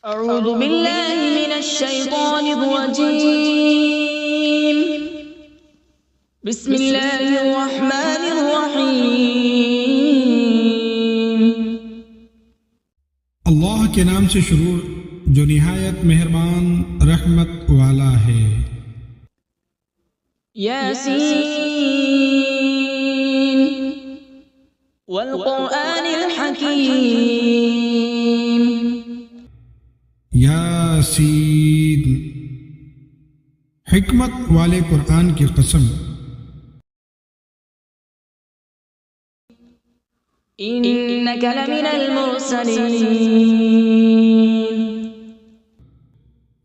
أعوذ بالله من الشيطان الرجيم. بسم الله الرحمن الرحيم. اللہ کے نام سے شروع جو نہایت مہربان رحمت والا ہے. یاسین والقرآن الحکیم. یاسین حکمت والے قرآن کی قسم. إنك لمن المرسلين.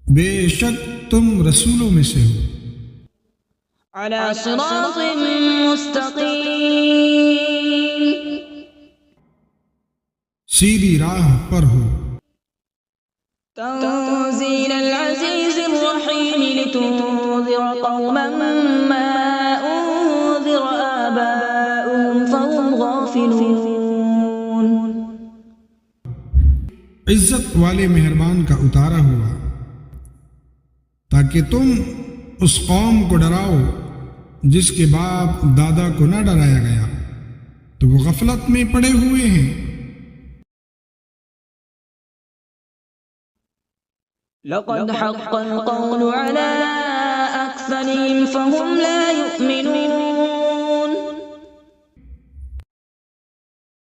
بے شک تم رسولوں میں سے ہو. على صراط مستقيم. سیدھی راہ پر ہو. تنزيل العزيز الرحيم لتنذر قوما ما أنذر آباؤهم فهم غافلون. عزت والے مہربان کا اتارا ہوا تاکہ تم اس قوم کو ڈراؤ جس کے باپ دادا کو نہ ڈرایا گیا تو وہ غفلت میں پڑے ہوئے ہیں. لقد حق القول على أكثرهم فهم لا يؤمنون.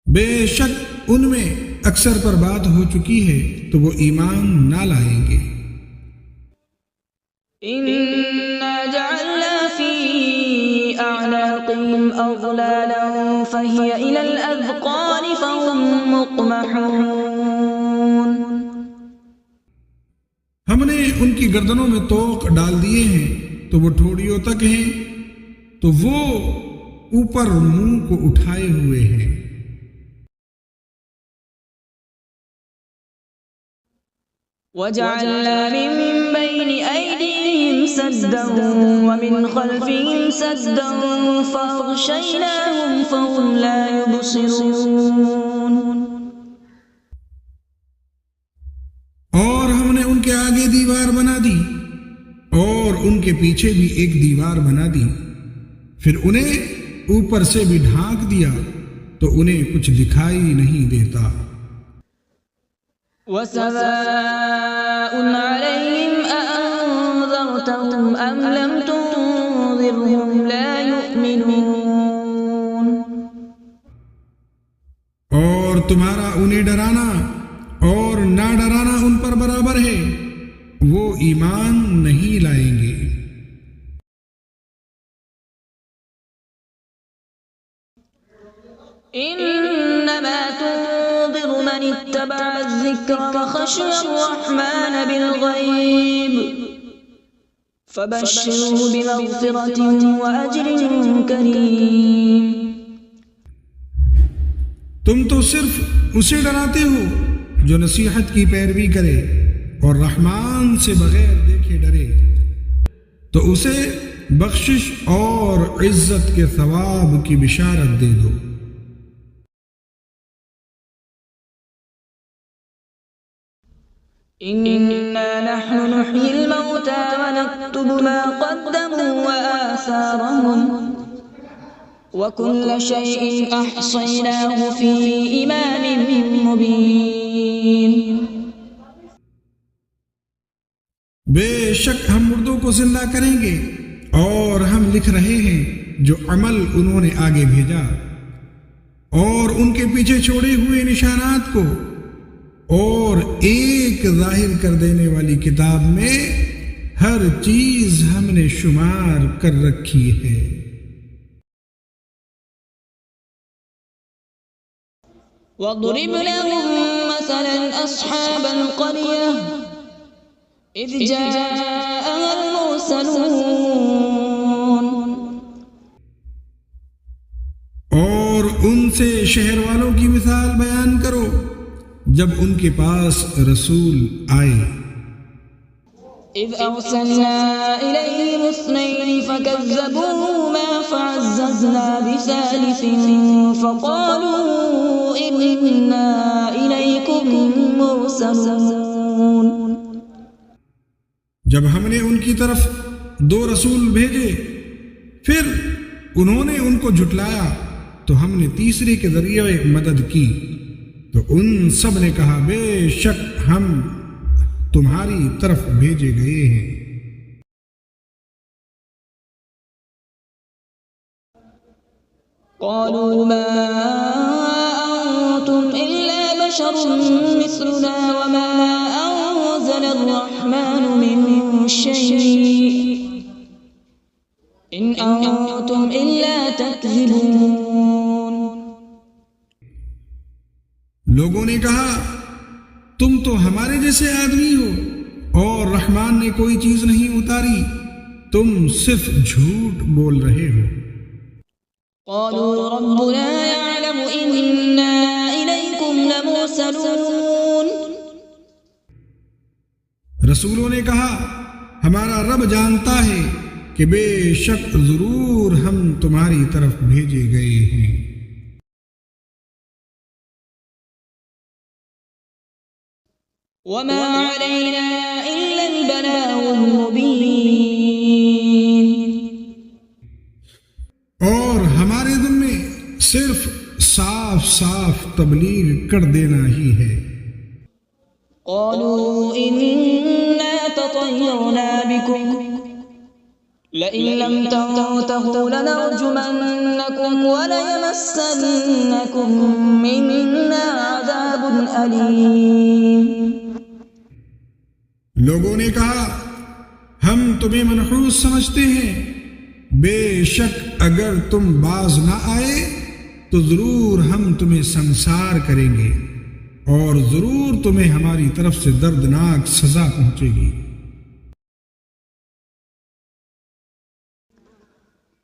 بے شک ان میں اکثر پر بات ہو چکی ہے تو وہ ایمان نہ لائیں گے. إنا جعلنا في أعناقهم أغلالا فهي إلى الأذقان فهم مقمحون. ہم نے ان کی گردنوں میں طوق ڈال دیے ہیں تو وہ ٹھوڑیوں تک ہیں تو وہ اوپر منہ کو اٹھائے ہوئے ہیں. وجعلنا من بين أيديهم سدا ومن خلفهم سدا فأغشيناهم فهم لا يبصرون. اور ہم نے ان کے آگے دیوار بنا دی اور ان کے پیچھے بھی ایک دیوار بنا دی پھر انہیں اوپر سے بھی ڈھانک دیا تو انہیں کچھ دکھائی نہیں دیتا. وسواء عليهم أأنذرتهم أم لم تنذرهم لا يؤمنون. اور تمہارا انہیں ڈرانا اور نہ ڈرانا ان پر برابر ہے وہ ایمان نہیں لائیں گے. إنما تنذر من اتبع الذكر وخشي الرحمن بالغيب فبشره بمغفرة وأجر كريم. تم تو صرف اسے ڈراتے ہو جو نصیحت کی پیروی کرے اور رحمان سے بغیر دیکھے ڈرے تو اسے بخشش اور عزت کے ثواب کی بشارت دے دو. إنا نحن نحيي الموتى ونكتب ما قدموا وآثارهم وكل شيء أحصيناه في إمام مبين. بے شک ہم مردوں کو زندہ کریں گے اور ہم لکھ رہے ہیں جو عمل انہوں نے آگے بھیجا اور ان کے پیچھے چھوڑے ہوئے نشانات کو اور ایک ظاہر کر دینے والی کتاب میں ہر چیز ہم نے شمار کر رکھی ہے. واضرب لهم مثلا أصحاب القرية إذ جاءها المرسلون. اور ان سے شہر والوں کی مثال بیان کرو جب ان کے پاس رسول آئے. إذ أرسلنا إليهم اثنين فكذبوهما فعززنا بثالث فقالوا إنا إليكم مرسلون. جب ہم نے ان کی طرف 2 رسول بھیجے پھر انہوں نے ان کو جھٹلایا تو ہم نے تیسرے کے ذریعے مدد کی تو ان سب نے کہا بے شک ہم تمہاری طرف بھیجے گئے ہیں۔ قالوا ما أنتم إلا بشر مثلنا وما أنزل الرحمن من شيء إن أنتم إلا تكذبون۔ لوگوں نے کہا تم تو ہمارے جیسے آدمی ہو اور رحمان نے کوئی چیز نہیں اتاری، تم صرف جھوٹ بول رہے ہو۔ قالوا ربنا يعلم إنا إليكم لمرسلون۔ رسولوں نے کہا ہمارا رب جانتا ہے کہ بے شک ضرور ہم تمہاری طرف بھیجے گئے ہیں۔ وما علينا إلا البلاغ المبين۔ اور ہمارے ذمے صرف صاف صاف تبلیغ کر دینا ہی ہے۔ قالوا إنا تطيرنا بكم لئن لم تنتهوا لنرجمنكم وليمسنكم منا عذاب أليم۔ لوگوں نے کہا ہم تمہیں منحوس سمجھتے ہیں، بے شک اگر تم باز نہ آئے تو ضرور ہم تمہیں سنسار کریں گے اور ضرور تمہیں ہماری طرف سے دردناک سزا پہنچے گی۔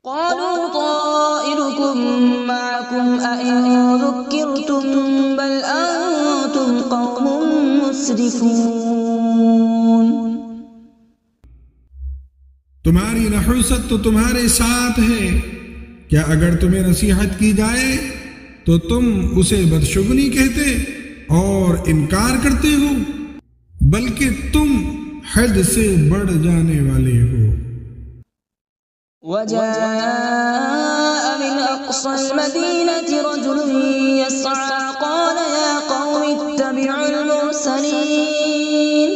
قالوا طائركم معكم أئن ذكرتم بل أنتم قوم مسرفون۔ تمہاری نحوست تو تمہارے ساتھ ہے، کیا اگر تمہیں نصیحت کی جائے تو تم اسے بدشگنی کہتے اور انکار کرتے ہو، بلکہ تم حد سے بڑھ جانے والے ہو۔ وجاء من أقصى المدينة رجل يسعى قال يا قوم اتبعوا المرسلين۔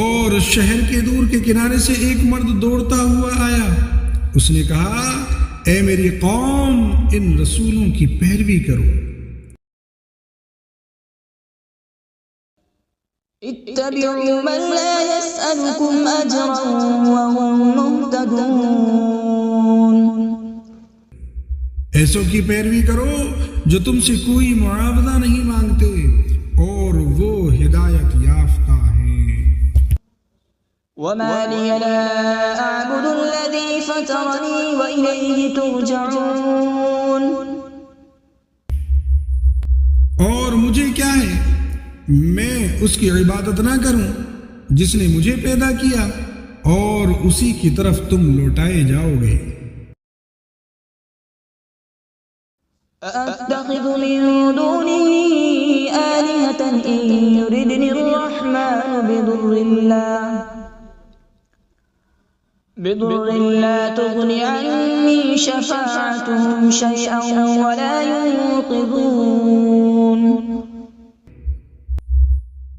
اور شہر کے دور کے کنارے سے ایک مرد دوڑتا ہوا آیا، اس نے کہا اے میری قوم ان رسولوں کی پیروی کرو۔ اتبعوا من لا يسألكم أجرا وهم مهتدون۔ ایسوں کی پیروی کرو جو تم سے کوئی معاوضہ نہیں مانگتے اور وہ ہدایت یافتہ ہیں۔ وما لي لا أعبد الذي فطرني وإليه ترجعون۔ اور مجھے کیا ہے میں اس کی عبادت نہ کروں جس نے مجھے پیدا کیا اور اسی کی طرف تم لوٹائے جاؤ گے۔ أأتخذ من دونه آلهة إن يردني الرحمن بضر لا تغن عني شفاعتهم شيئا ولا ينقذون۔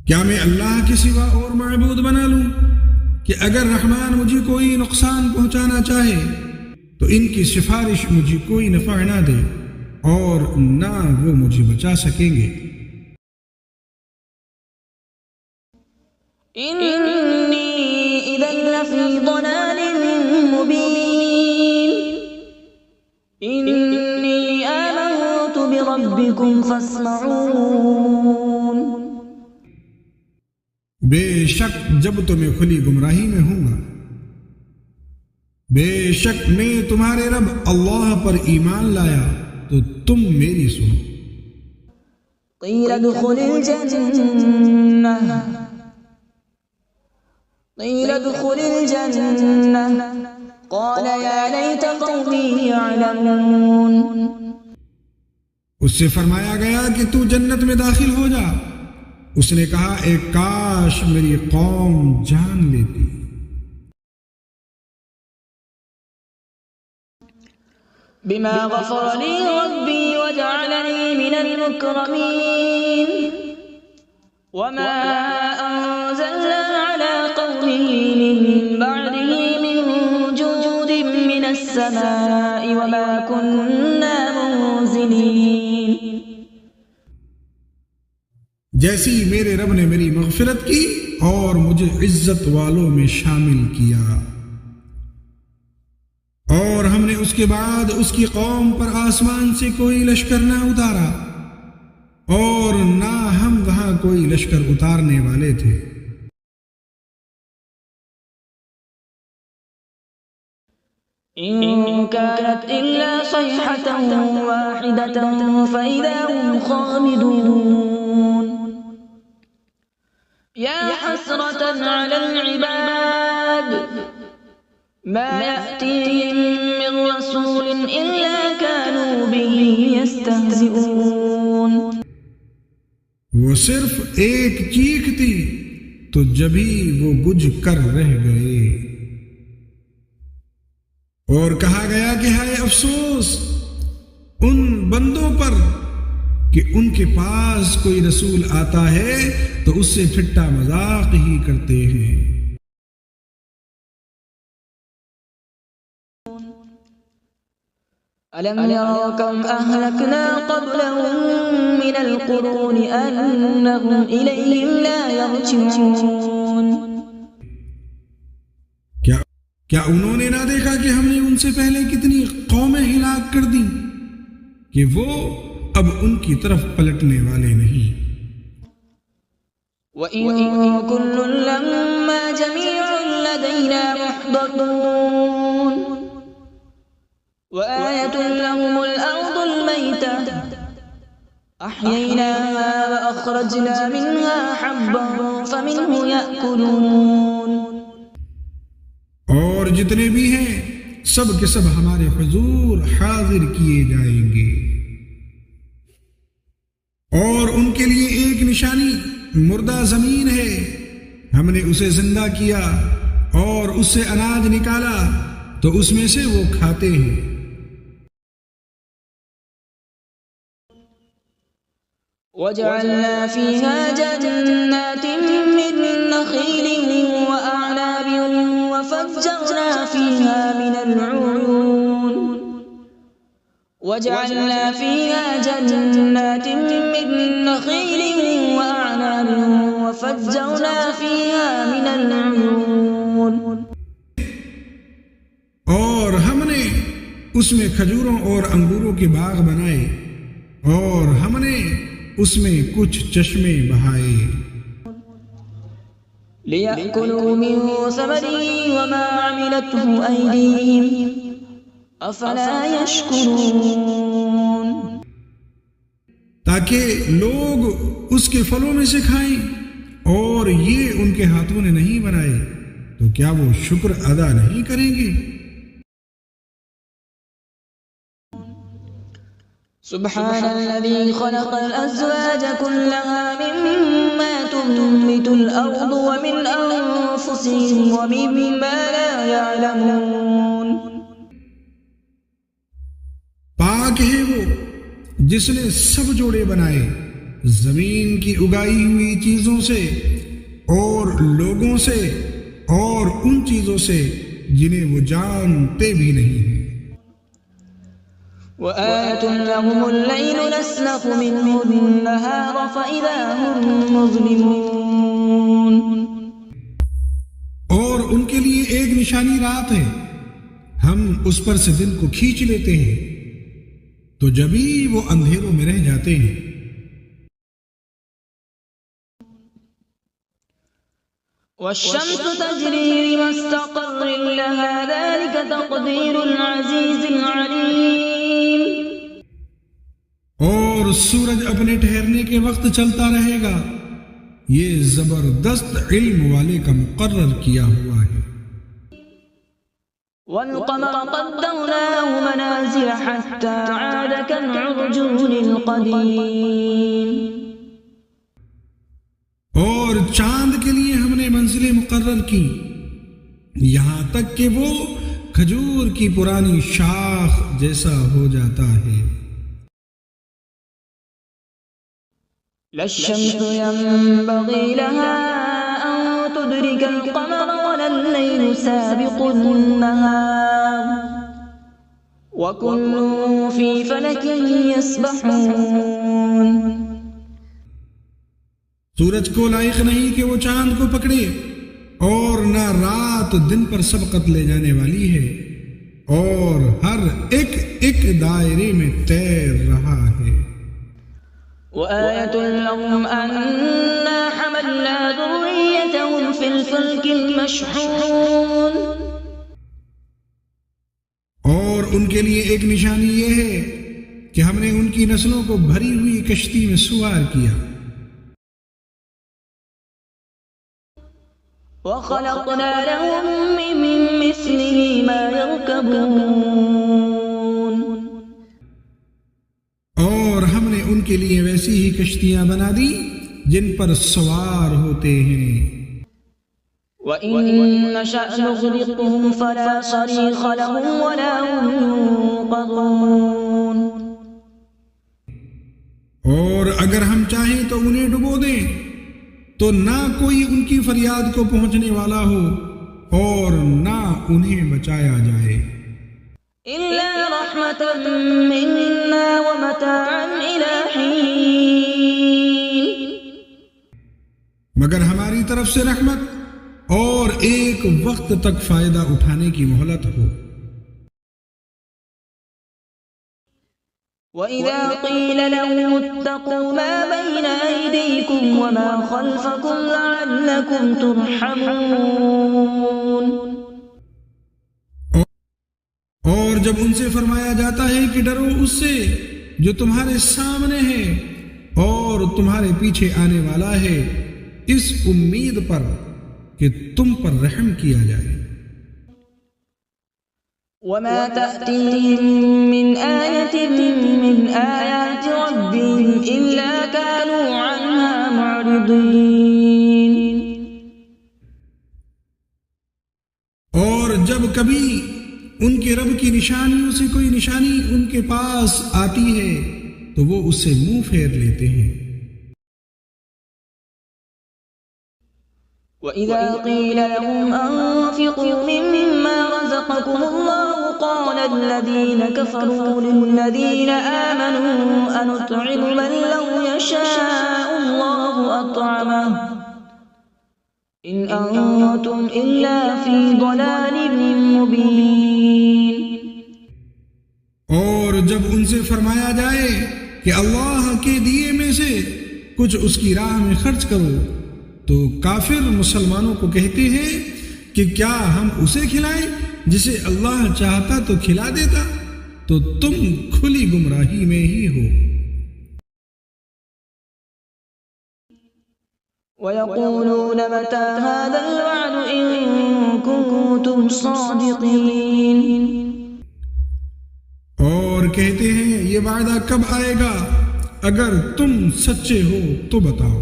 کیا میں اللہ کے سوا اور معبود بنا لوں کہ اگر رحمان مجھے کوئی نقصان پہنچانا چاہے تو ان کی سفارش مجھے کوئی نفع نہ دے اور نہ وہ مجھے بچا سکیں گے۔ إني إذا لفي ضلال مبين۔ إني آمنت بربكم فاسمعون۔ بے شک جب تمہیں کھلی گمراہی میں ہوں گا، بے شک میں تمہارے رب اللہ پر ایمان لایا تو تم میری سنو۔ قيل ادخل الجنة قال يا ليت قومي يعلمون۔ اس سے فرمایا گیا کہ تو جنت میں داخل ہو جا، اس نے کہا ایک کاش میری قوم جان لیتی۔ بما غفر لي ربي وجعلني من المكرمين وما أنزلنا على قومه من بعده من جود من السماء وما كنا منزلين۔ جیسی میرے رب نے میری مغفرت کی اور مجھے عزت والوں میں شامل کیا، اور ہم نے اس کے بعد اس کی قوم پر آسمان سے کوئی لشکر نہ اتارا، اور نہ ہم وہاں کوئی لشکر اتارنے والے تھے۔ إن كانت إلا صيحة واحدة فإذا هم خامدون۔ يا حسرة على العباد ما يأتيهم من رسول إلا كانوا به يستهزئون۔ وہ صرف ایک چیخ تھی تو جبھی وہ بجھ کر رہ گئے، اور کہا گیا کہ ہائے افسوس ان بندوں پر کہ ان کے پاس کوئی رسول آتا ہے تو اس سے ٹھٹا مذاق ہی کرتے ہیں۔ ألم يروا كم أهلكنا قبلهم من القرون أنهم إليهم لا يرجعون۔ کیا انہوں نے نہ دیکھا کہ ہم نے ان سے پہلے کتنی قومیں ہلاک کر دیں کہ وہ اب ان کی طرف پلٹنے والے نہیں۔ وَإِن كُلٌّ لَّمَّا جَمِيعٌ لَّدَيْنَا مُحْضَرُونَ وَآيَةٌ لَّهُمُ الْأَرْضُ الْمَيْتَةُ أَحْيَيْنَاهَا وَأَخْرَجْنَا مِنْهَا حَبًّا فَمِنْهُ يَأْكُلُونَ۔ اور جتنے بھی ہیں سب کے سب ہمارے حضور حاضر کیے جائیں گے، اور ان کے لیے ایک نشانی مردہ زمین ہے، ہم نے اسے زندہ کیا اور اس سے اناج نکالا تو اس میں سے وہ کھاتے ہیں۔ وَجَعَلْنَا فِيهَا جَنَّاتٍ مِّن نَّخِيلٍ وَأَعْنَابٍ وَفَجَّرْنَا فِيهَا مِنَ الْعُيُونِ وَجَعَلْنَا فِيهَا جَنَّاتٍ مِّن نَّخِيلٍ وَأَعْنَابٍ وَفَجَّرْنَا فِيهَا مِنَ الْعُيُونِ۔ اور ہم نے اس میں کھجوروں اور انگوروں کے باغ بنائے، اور ہم نے اس میں کچھ چشمے بہائے۔ لِيَأْكُلُوا مِن ثَمَرِهِ وَمَا عَمِلَتْهُ أَيْدِيهِمْ أَفَلَا يَشْكُرُونَ۔ تاکہ لوگ اس کے پھلوں میں سے کھائیں، اور یہ ان کے ہاتھوں نے نہیں بنائے تو کیا وہ شکر ادا نہیں کریں گے؟ سبحان الذي خلق الأزواج كلها مما تنبت الأرض ومن أنفسهم ومما لا يعلمون۔ پاک ہے وہ جس نے سب جوڑے بنائے زمین کی اگائی ہوئی چیزوں سے اور لوگوں سے اور ان چیزوں سے جنہیں وہ جانتے بھی نہیں ہیں۔ وآية لهم الليل نسلخ منه النهار فإذا هم مظلمون۔ اور ان کے لیے ایک نشانی رات ہے، ہم اس پر سے دن کو کھینچ لیتے ہیں تو جبھی وہ اندھیروں میں رہ جاتے ہیں۔ والشمس تجري لمستقر لها ذلك تقدير العزيز العليم۔ اور سورج اپنے ٹھہرنے کے وقت چلتا رہے گا، یہ زبردست علم والے کا مقرر کیا ہوا ہے۔ والقمر قدرناه منازل حتى عاد كالعرجون القديم۔ چاند کے لیے ہم نے منزلیں مقرر کی یہاں تک کہ وہ کھجور کی پرانی شاخ جیسا ہو جاتا ہے۔ لا الشمس ينبغي لها أن تدرك القمر ولا الليل سابق النهار وكل في فلك يسبحون۔ سورج کو لائق نہیں کہ وہ چاند کو پکڑے، اور نہ رات دن پر سبقت لے جانے والی ہے، اور ہر ایک ایک دائرے میں تیر رہا ہے۔ وآية لهم أنا حملنا ذريتهم في الفلك المشحون۔ اور ان کے لیے ایک نشانی یہ ہے کہ ہم نے ان کی نسلوں کو بھری ہوئی کشتی میں سوار کیا۔ وخلقنا لهم من مثله ما يركبون۔ اور ہم نے ان کے لیے ویسی ہی کشتیاں بنا دی جن پر سوار ہوتے ہیں۔ وَإِن نَّشَأْ نُغْرِقْهُمْ فَلَا صَرِيخَ لَهُمْ وَلَا هُمْ يُنقَذُونَ۔ اور اگر ہم چاہیں تو انہیں ڈبو دیں تو نہ کوئی ان کی فریاد کو پہنچنے والا ہو اور نہ انہیں بچایا جائے۔ إِلَّا رَحْمَةً مِّنَّا وَمَتَاعًا إِلَىٰ حِينٍ۔ مگر ہماری طرف سے رحمت اور ایک وقت تک فائدہ اٹھانے کی مہلت ہو۔ وَإِذَا قِيلَ لَهُمُ اتَّقُوا مَا بَيْنَ أَيْدِيكُمْ وَمَا خَلْفَكُمْ لَعَلَّكُمْ تُرْحَمُونَ۔ اور جب ان سے فرمایا جاتا ہے کہ ڈرو اس سے جو تمہارے سامنے ہے اور تمہارے پیچھے آنے والا ہے، اس امید پر کہ تم پر رحم کیا جائے۔ وَمَا تَأْتِيهِم مِّنْ آيَةٍ مِّنْ آيَاتِ رَبِّهِمْ إِلَّا كَانُوا عَنْهَا مُعْرِضِينَ۔ اور جب کبھی ان کے رب کی نشانیوں سے کوئی نشانی ان کے پاس آتی ہے تو وہ اس سے منہ پھیر لیتے ہیں۔ وَإِذَا قِيلَ لَهُمْ أَنفِقُوا مِمَّا رَزَقَكُمُ اللَّهُ قَالَ الَّذِينَ كَفَرُوا لِلَّذِينَ آمَنُوا أَنُطْعِمُ مَن لَّوْ يَشَاءُ اللَّهُ أَطْعَمَهُ إِنْ أَنتُمْ إِلَّا فِي ضَلَالٍ مُّبِينٍ۔ اور جب ان سے فرمایا جائے کہ اللہ کے دیے میں سے کچھ اس کی راہ میں خرچ کرو تو کافر مسلمانوں کو کہتے ہیں کہ کیا ہم اسے کھلائیں جسے اللہ چاہتا تو کھلا دیتا، تو تم کھلی گمراہی میں ہی ہو۔ وَيَقُولُونَ مَتَىٰ هَٰذَا الْوَعْدُ إِن كُنتُمْ صَادِقِينَ۔ اور کہتے ہیں یہ وعدہ کب آئے گا؟ اگر تم سچے ہو تو بتاؤ۔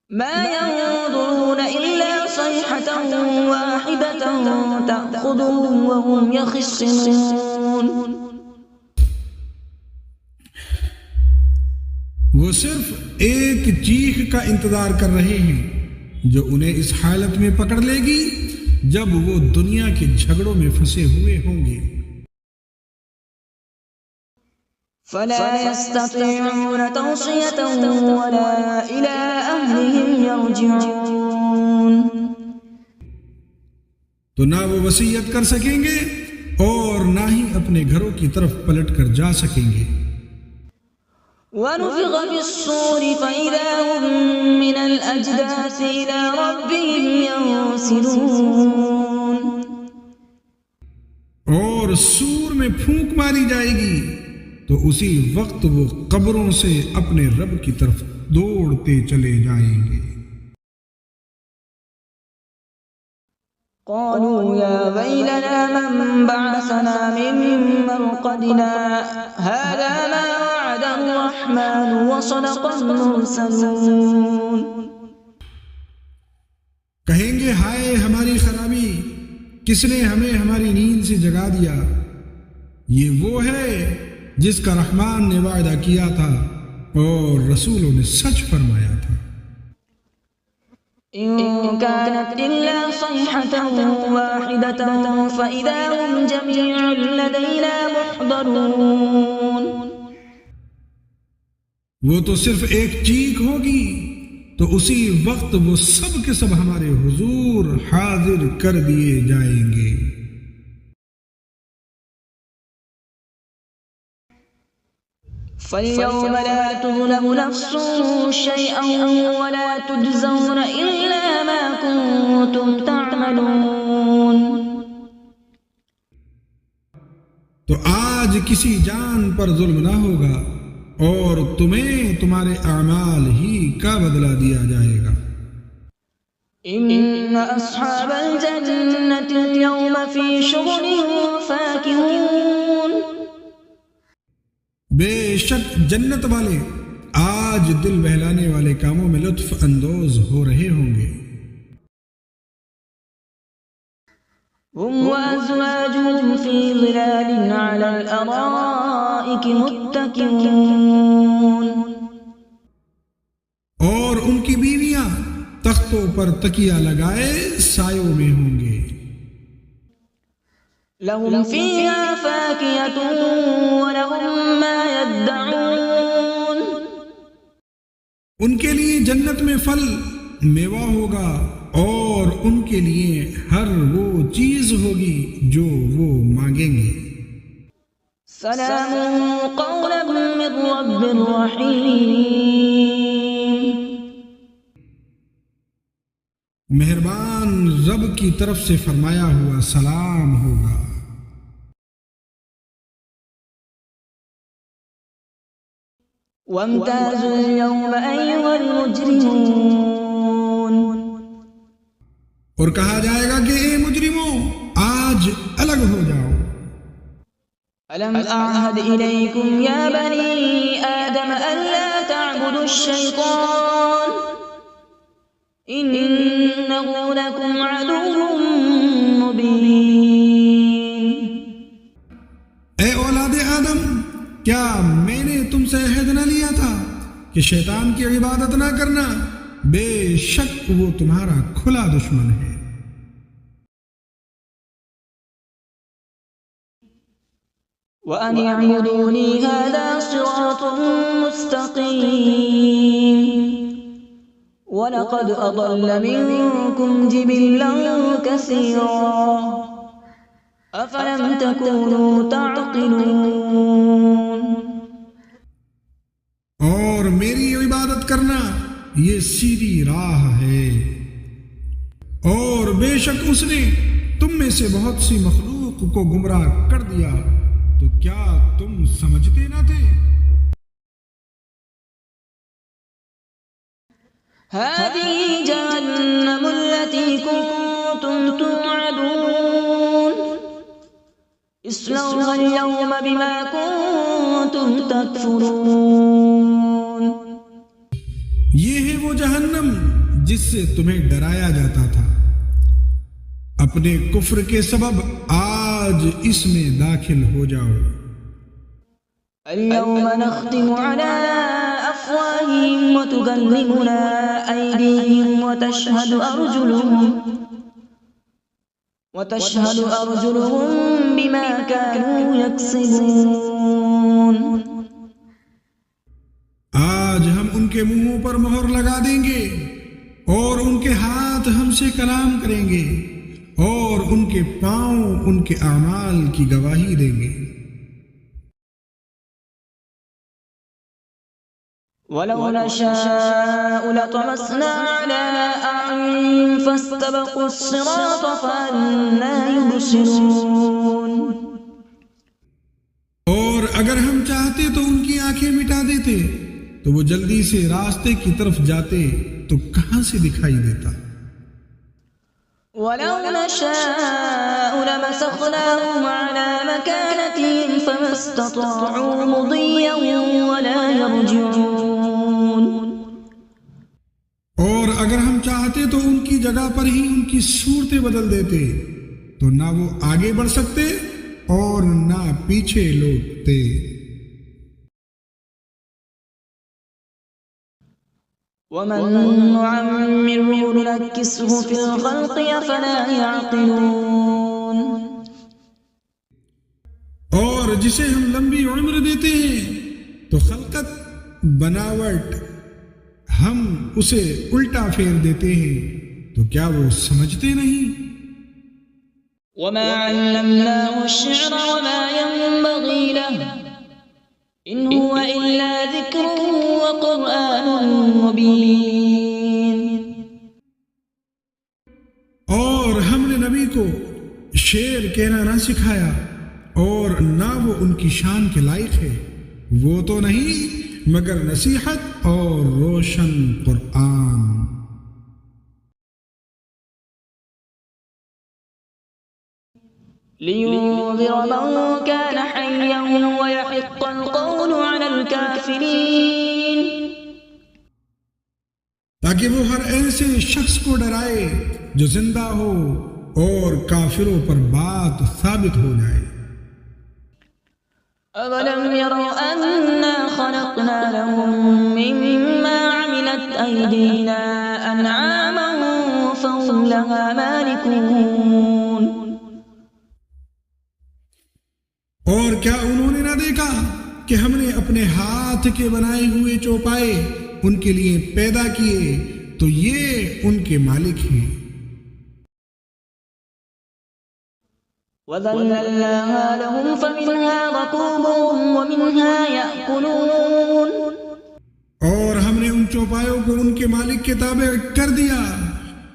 مَا يَنظُرُونَ إِلَّا صَيْحَةً وَاحِدَةً تَأْخُذُهُمْ وَهُمْ يَخِصِّمُونَ۔ وہ صرف ایک چیخ کا انتظار کر رہے ہیں جو انہیں اس حالت میں پکڑ لے گی جب وہ دنیا کے جھگڑوں میں پھنسے ہوئے ہوں گے۔ فَلَا يَسْتَطِيعُونَ تَوْصِيَةً وَلَا إِلَىٰ أَهْلِهِمْ يَرْجِعُونَ۔ تو نہ وہ وصیت کر سکیں گے اور نہ ہی اپنے گھروں کی طرف پلٹ کر جا سکیں گے۔ وَنُفِخَ فِي الصُّورِ فَإِذَا هُم مِّنَ الْأَجْدَاثِ إِلَىٰ رَبِّهِمْ يَنسِلُونَ۔ اور سور میں پھونک ماری جائے گی تو اسی وقت وہ قبروں سے اپنے رب کی طرف دوڑتے چلے جائیں گے۔ قالوا يا ويلنا من بعثنا من مرقدنا هذا ما وعد الرحمن وصدق المرسلون. کہیں گے ہائے ہماری خرابی، کس نے ہمیں ہماری نیند سے جگا دیا؟ یہ وہ ہے جس کا رحمان نے وعدہ کیا تھا اور رسولوں نے سچ فرمایا تھا. إن كانت إلا صيحة واحدة فإذا هم جميع لدينا محضرون. وہ تو صرف ایک چیخ ہوگی تو اسی وقت وہ سب کے سب ہمارے حضور حاضر کر دیے جائیں گے. فَالْيَوْمَ لَا تُظْلَمُ نَفْسٌ شَيْئًا وَلَا تُجْزَوْنَ إِلَّا مَا كُنتُمْ تَعْمَلُونَ. تو آج کسی جان پر ظلم نہ ہوگا اور تمہیں تمہارے اعمال ہی کا بدلہ دیا جائے گا. إِنَّ أَصْحَابَ الْجَنَّةِ الْيَوْمَ فِي شُغُلٍ فَاكِهُونَ. بے شک جنت والے آج دل بہلانے والے کاموں میں لطف اندوز ہو رہے ہوں گے. هم وأزواجهم في ظلال على الأرائك متكئون. اور ان کی بیویاں تختوں پر تکیہ لگائے سایوں میں ہوں گے. لهم فيها فاكهة ولهم ما يدعون. ان کے لیے جنت میں پھل میوہ ہوگا اور ان کے لیے ہر وہ چیز ہوگی جو وہ مانگیں گے. سلام قولا من رب رحیم. مہربان رب کی طرف سے فرمایا ہوا سلام ہوگا. وامتازوا اليوم أيها المجرمون. اور کہا جائے گا کہ اے مجرموں آج الگ ہو جاؤ. ألم أعهد إليكم يا بني آدم ألا تعبدوا الشيطان إنه لكم عدو مبين. اے اولاد آدم، کیا میں نے تم سے عہد نہ لیا تھا کہ شیطان کی عبادت نہ کرنا؟ بے شک وہ تمہارا کھلا دشمن ہے. وَأَنِ اعْبُدُونِي هَذَا صِرَاطٌ مُسْتَقِيمٌ. وَلَقَدْ أَضَلَّ مِنكُمْ جِبِلًّا كَثِيرًا أَفَلَمْ تَكُونُوا تَعْقِلُونَ. اور میری عبادت کرنا یہ سیدھی راہ ہے، اور بے شک اس نے تم میں سے بہت سی مخلوق کو گمراہ کر دیا، تو کیا تم سمجھتے نہ تھے؟ هذه جهنم التي كنتم توعدون اصلوها اليوم بما كنتم تكفرون. یہ ہے وہ جہنم جس سے تمہیں ڈرایا جاتا تھا، اپنے کفر کے سبب آج اس میں داخل ہو جاؤ. اليوم نختم على أفواههم وتكلمنا أيديهم وتشهد أرجلهم بما كانوا يكسبون. آج ہم ان کے منہوں پر مہر لگا دیں گے اور ان کے ہاتھ ہم سے کلام کریں گے اور ان کے پاؤں ان کے اعمال کی گواہی دیں گے. وَلَوْ نَشَاءُ لَطَمَسْنَا عَلَىٰ أَعْيُنِهِمْ فَاسْتَبَقُوا الصِّرَاطَ فَأَنَّىٰ يُبْصِرُونَ. اور اگر ہم چاہتے تو ان کی آنکھیں مٹا دیتے تو وہ جلدی سے راستے کی طرف جاتے تو کہاں سے دکھائی دیتا. ولو نشاء لمسخناهم على مكانتهم فما استطاعوا مضيا ولا يرجعون. اور اگر ہم چاہتے تو ان کی جگہ پر ہی ان کی صورتیں بدل دیتے، تو نہ وہ آگے بڑھ سکتے اور نہ پیچھے لوٹتے. ومن نعمره ننكسه في الخلق أفلا يعقلون. اور جسے ہم لمبی عمر دیتے ہیں تو خلقت بناوٹ ہم اسے الٹا پھیر دیتے ہیں، تو کیا وہ سمجھتے نہیں؟ وما علمناه الشعر وما ينبغي له إن هو إلا ذكر وقرآن مبين. اور ہم نے نبی کو شعر کہنا نہ سکھایا اور نہ وہ ان کی شان کے لائق ہے، وہ تو نہیں مگر نصیحت اور روشن قرآن. لينذر من كان حيا ويحق القول على الكافرين. تاکہ وہ ہر ایسے شخص کو ڈرائے جو زندہ ہو اور کافروں پر بات ثابت ہو جائے. أَوَلَمْ يَرَوْا أَنَّا خَلَقْنَا لَهُم مِّمَّا عَمِلَتْ أَيْدِينَا أَنْعَامًا فَهُمْ لَهَا مَالِكُونَ. اور کیا انہوں نے نہ دیکھا کہ ہم نے اپنے ہاتھ کے بنائے ہوئے چوپائے ان کے لیے پیدا کیے، تو یہ ان کے مالک ہیں. وَذَلَّلْنَاهَا لَهُمْ فَمِنْهَا رَكُوبُهُمْ وَمِنْهَا يَأْكُلُونَ. اور ہم نے ان چوپایوں کو ان کے مالک کے تابع کر دیا،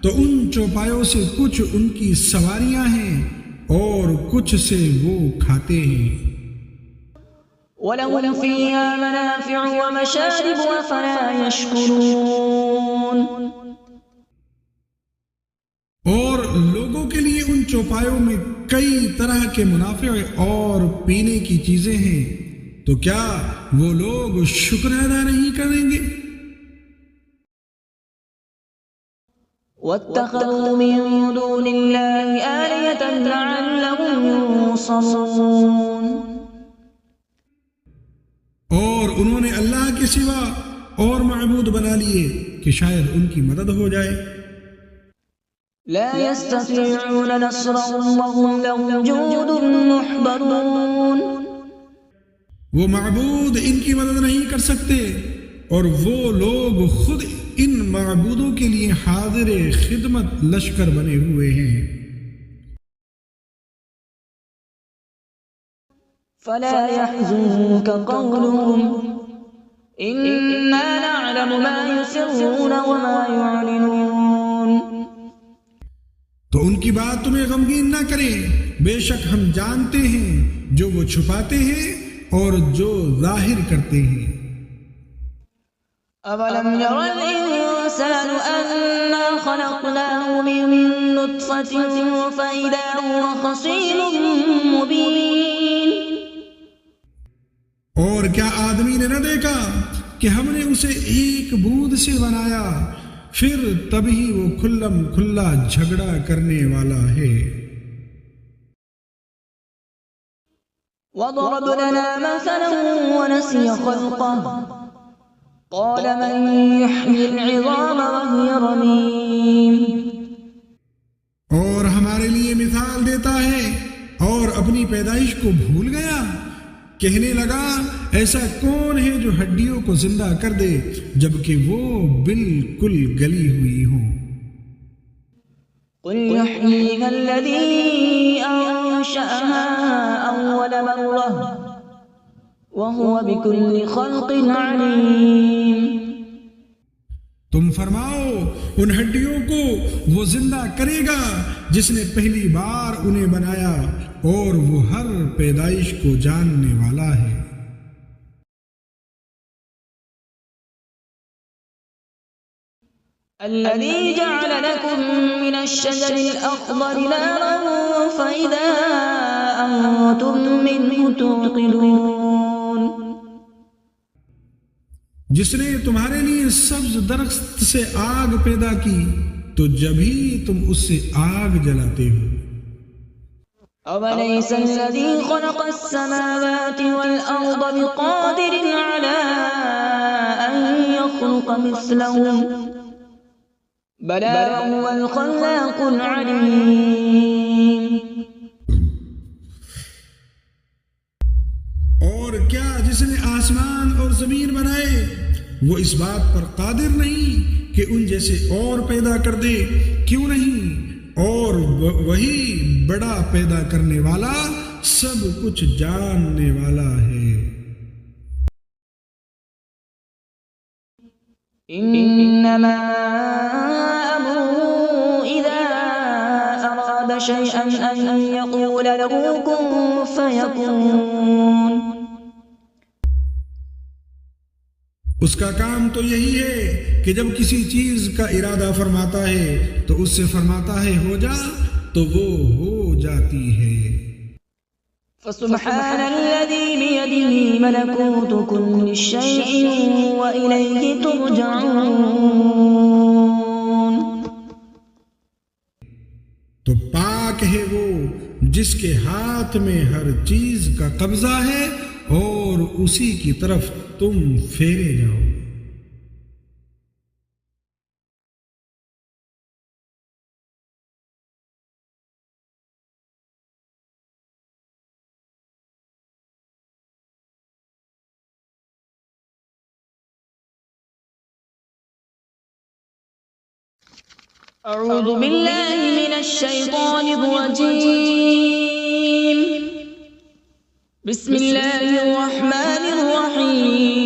تو ان چوپایوں سے کچھ ان کی سواریاں ہیں اور کچھ سے وہ کھاتے ہیں. وَلَهُمْ فِيهَا مَنَافِعُ وَمَشَارِبُ أَفَلَا يَشْكُرُونَ. اور لوگوں کے لیے ان چوپایوں میں کئی طرح کے منافع اور پینے کی چیزیں ہیں، تو کیا وہ لوگ شکر ادا نہیں کریں گے؟ وَاتَّخَذُوا مِن دُونِ اللَّهِ آلِهَةً لَّعَلَّهُمْ يُنصَرُونَ. اور انہوں نے اللہ کے سوا اور معبود بنا لیے کہ شاید ان کی مدد ہو جائے. لا يستطيعون نصرهم وهم لهم جند محضرون. وہ معبود ان کی مدد نہیں کر سکتے اور وہ لوگ خود ان معبودوں کے لیے حاضر خدمت لشکر بنے ہوئے ہیں. فلا يحزنك قولهم إنا نعلم ما يسرون وما يعلنون. تو ان کی بات تمہیں غمگین نہ کرے، بے شک ہم جانتے ہیں جو وہ چھپاتے ہیں اور جو ظاہر کرتے ہیں. أَوَلَمْ يَرَ الْإِنسَانُ أَنَّا خَلَقْنَاهُ مِن نُّطْفَةٍ فَإِذَا هُوَ خَصِيمٌ مُّبِينٌ. اور کیا آدمی نے نہ دیکھا کہ ہم نے اسے ایک بوند سے بنایا، پھر تبھی وہ کھلم کھلا جھگڑا کرنے والا ہے. وَضَرَبْ لَنَا مَثَلًا وَنَسِيَ خَلْقَهُ قَالَ مَن يُحْيِي الْعِظَامَ وَهِيَ رَمِيمٌ. اور ہمارے لیے مثال دیتا ہے اور اپنی پیدائش کو بھول گیا. کہنے لگا ایسا کون ہے جو ہڈیوں کو زندہ کر دے جبکہ وہ بالکل گلی ہوئی ہوں. قُلْ يُحْيِيهَا الَّذِي أَنشَأَهَا أَوَّلَ مَرَّةٍ وَهُوَ بِكُلِّ خَلْقٍ عَلِيمٌ. تم فرماؤ ان ہڈیوں کو وہ زندہ کرے گا جس نے پہلی بار انہیں بنایا اور وہ ہر پیدائش کو جاننے والا ہے. الذي جعل لكم من الشجر الأخضر نارا فإذا أنتم منه توقدون جس نے تمہارے لیے سبز درخت سے آگ پیدا کی تو جب ہی تم اس سے آگ جلاتے ہو. أوليس الذي خلق السماوات والأرض بقادر على أن يخلق مثلهم بلى هو الخلاق العليم. اور کیا جس نے آسمان اور زمین بنائے وہ اس بات پر قادر نہیں کہ ان جیسے اور پیدا کر دے؟ کیوں نہیں؟ اور وہی بڑا پیدا کرنے والا سب کچھ جاننے والا ہے. انما امره اذا اراد شيئا ان يقول له كن فيكون. اس کا کام تو یہی ہے کہ جب کسی چیز کا ارادہ فرماتا ہے تو اس سے فرماتا ہے ہو جا تو وہ ہو جاتی ہے. فسبحان الذي بيده ملكوت كل شيء وإليه ترجعون. تو پاک ہے وہ جس کے ہاتھ میں ہر چیز کا قبضہ ہے اور اسی کی طرف تم پھیرے جاؤ. أعوذ بالله من الشيطان الرجيم. بسم الله الرحمن الرحيم.